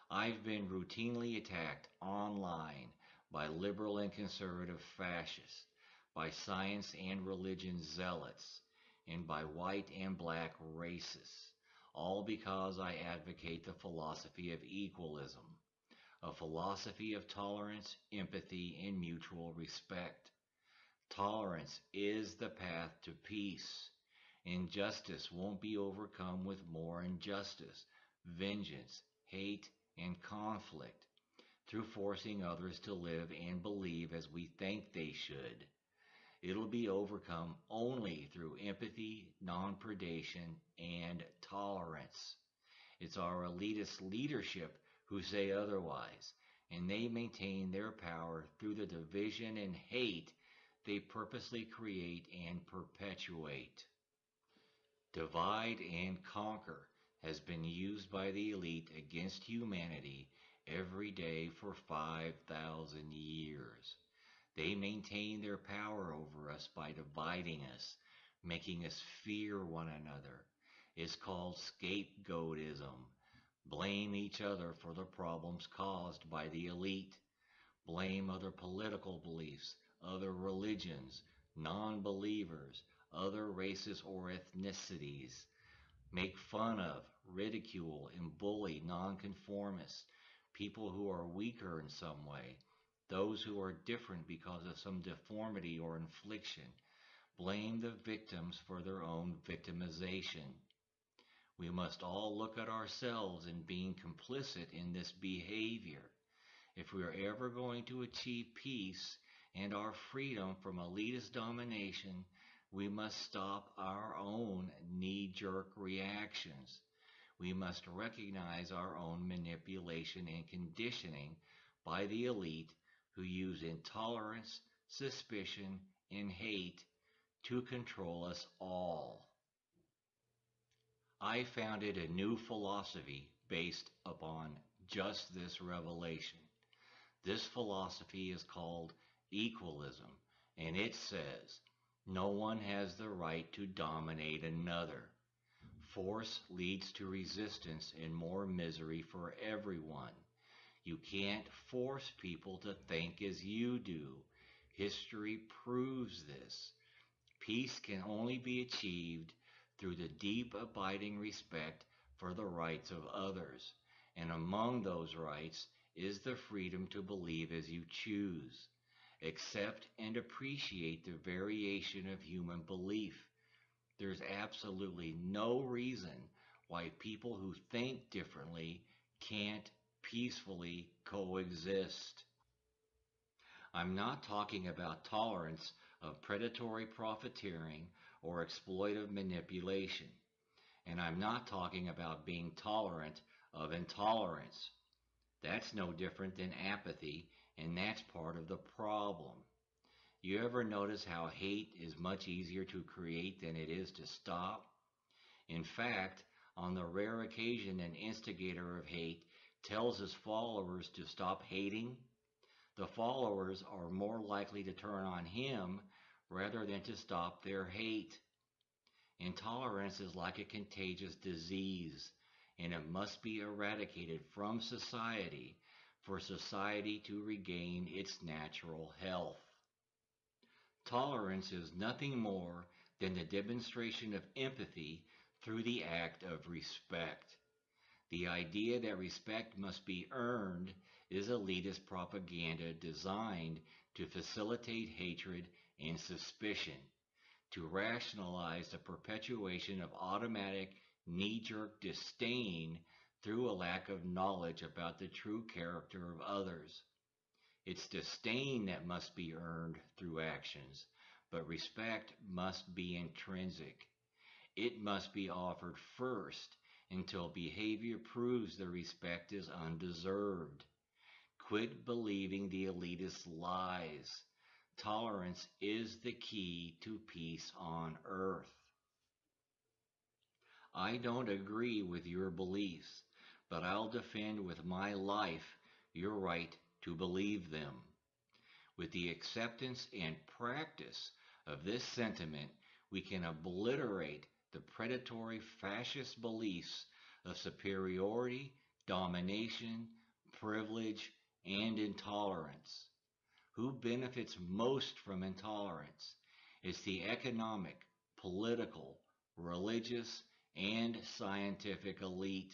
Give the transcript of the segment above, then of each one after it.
I've been routinely attacked online by liberal and conservative fascists, by science and religion zealots, and by white and black racists, all because I advocate the philosophy of equalism, a philosophy of tolerance, empathy, and mutual respect. Tolerance is the path to peace. Injustice won't be overcome with more injustice, vengeance, hate, and conflict through forcing others to live and believe as we think they should. It'll be overcome only through empathy, non-predation, and tolerance. It's our elitist leadership who say otherwise, and they maintain their power through the division and hate they purposely create and perpetuate. Divide and conquer has been used by the elite against humanity every day for 5,000 years. They maintain their power over us by dividing us, making us fear one another. It's called scapegoatism. Blame each other for the problems caused by the elite. Blame other political beliefs, other religions, non believers, other races or ethnicities. Make fun of, ridicule, and bully nonconformists, people who are weaker in some way, those who are different because of some deformity or infliction. Blame the victims for their own victimization. We must all look at ourselves in being complicit in this behavior. If we are ever going to achieve peace and our freedom from elitist domination, we must stop our own knee jerk reactions. We must recognize our own manipulation and conditioning by the elite who use intolerance, suspicion, and hate to control us all. I founded a new philosophy based upon just this revelation. This philosophy is called equalism, and it says no one has the right to dominate another. Force leads to resistance and more misery for everyone. You can't force people to think as you do. History proves this. Peace can only be achieved through the deep abiding respect for the rights of others, and among those rights is the freedom to believe as you choose. Accept and appreciate the variation of human belief. There's absolutely no reason why people who think differently can't peacefully coexist. I'm not talking about tolerance of predatory profiteering or exploitive manipulation. And I'm not talking about being tolerant of intolerance. That's no different than apathy, and that's part of the problem. You ever notice how hate is much easier to create than it is to stop? In fact, on the rare occasion an instigator of hate tells his followers to stop hating, the followers are more likely to turn on him rather than to stop their hate. Intolerance is like a contagious disease, and it must be eradicated from society for society to regain its natural health. Tolerance is nothing more than the demonstration of empathy through the act of respect. The idea that respect must be earned is elitist propaganda designed to facilitate hatred and suspicion, to rationalize the perpetuation of automatic knee-jerk disdain through a lack of knowledge about the true character of others. It's disdain that must be earned through actions, but respect must be intrinsic. It must be offered first until behavior proves the respect is undeserved. Quit believing the elitist lies. Tolerance is the key to peace on earth. I don't agree with your beliefs, but I'll defend with my life your right to believe them. With the acceptance and practice of this sentiment, we can obliterate the predatory fascist beliefs of superiority, domination, privilege, and intolerance. Who benefits most from intolerance? It's the economic, political, religious, and scientific elite.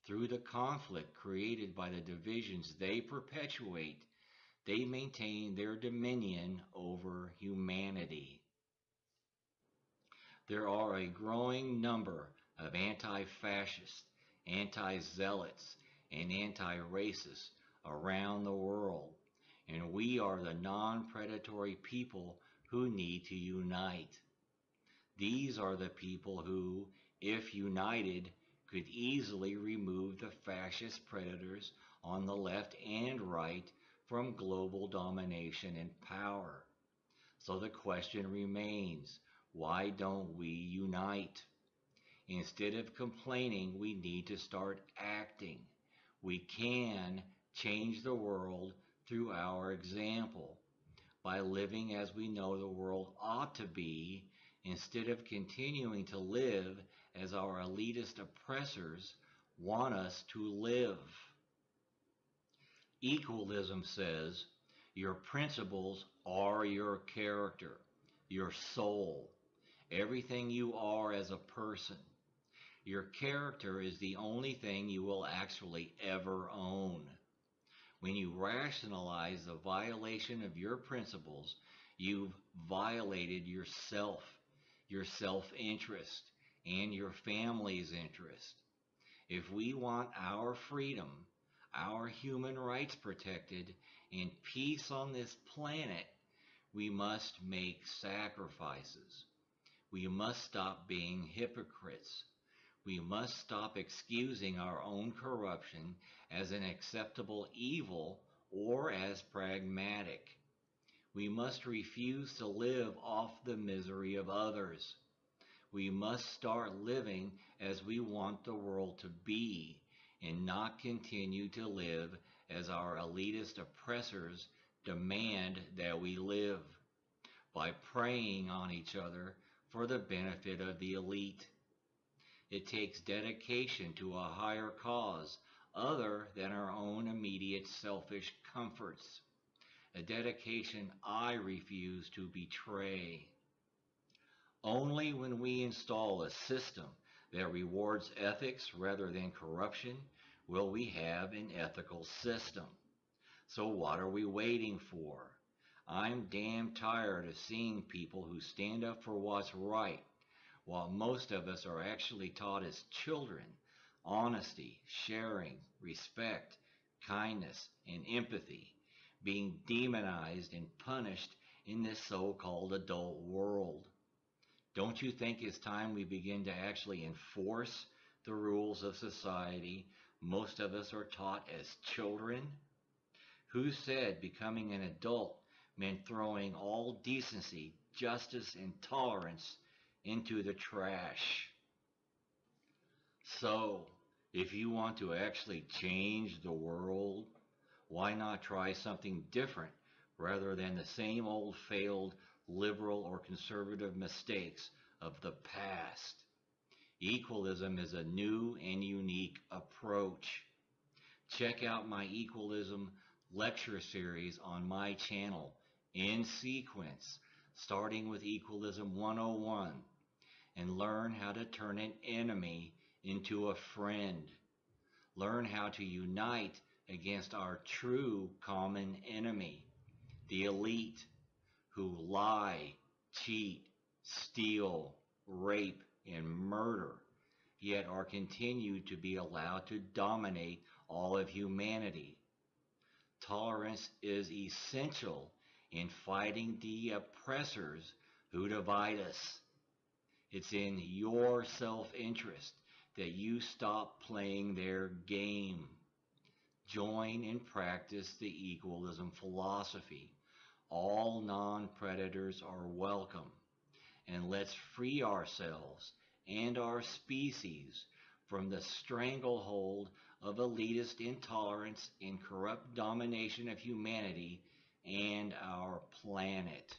Through the conflict created by the divisions they perpetuate, they maintain their dominion over humanity. There are a growing number of anti-fascists, anti-zealots, and anti-racists around the world, and we are the non-predatory people who need to unite. These are the people who, if united, could easily remove the fascist predators on the left and right from global domination and power. So the question remains, why don't we unite? Instead of complaining, we need to start acting. We can change the world through our example by living as we know the world ought to be instead of continuing to live as our elitist oppressors want us to live. Equalism says your principles are your character, your soul, everything you are as a person. Your character is the only thing you will actually ever own. When you rationalize the violation of your principles, you've violated yourself, your self-interest, and your family's interest. If we want our freedom, our human rights protected, and peace on this planet, we must make sacrifices. We must stop being hypocrites. We must stop excusing our own corruption as an acceptable evil or as pragmatic. We must refuse to live off the misery of others. We must start living as we want the world to be and not continue to live as our elitist oppressors demand that we live, by preying on each other for the benefit of the elite. It takes dedication to a higher cause other than our own immediate selfish comforts, a dedication I refuse to betray. Only when we install a system that rewards ethics rather than corruption will we have an ethical system. So what are we waiting for? I'm damn tired of seeing people who stand up for what's right, while most of us are actually taught as children honesty, sharing, respect, kindness, and empathy, being demonized and punished in this so-called adult world. Don't you think it's time we begin to actually enforce the rules of society most of us are taught as children? Who said becoming an adult meant throwing all decency, justice, and tolerance into the trash? So, if you want to actually change the world, why not try something different rather than the same old failed liberal or conservative mistakes of the past? Equalism is a new and unique approach. Check out my equalism lecture series on my channel in sequence, starting with Equalism 101, and learn how to turn an enemy into a friend. Learn how to unite against our true common enemy, the elite, who lie, cheat, steal, rape, and murder, yet are continued to be allowed to dominate all of humanity. Tolerance is essential in fighting the oppressors who divide us. It's in your self-interest that you stop playing their game. Join and practice the equalism philosophy. All non-predators are welcome. And let's free ourselves and our species from the stranglehold of elitist intolerance and corrupt domination of humanity and our planet.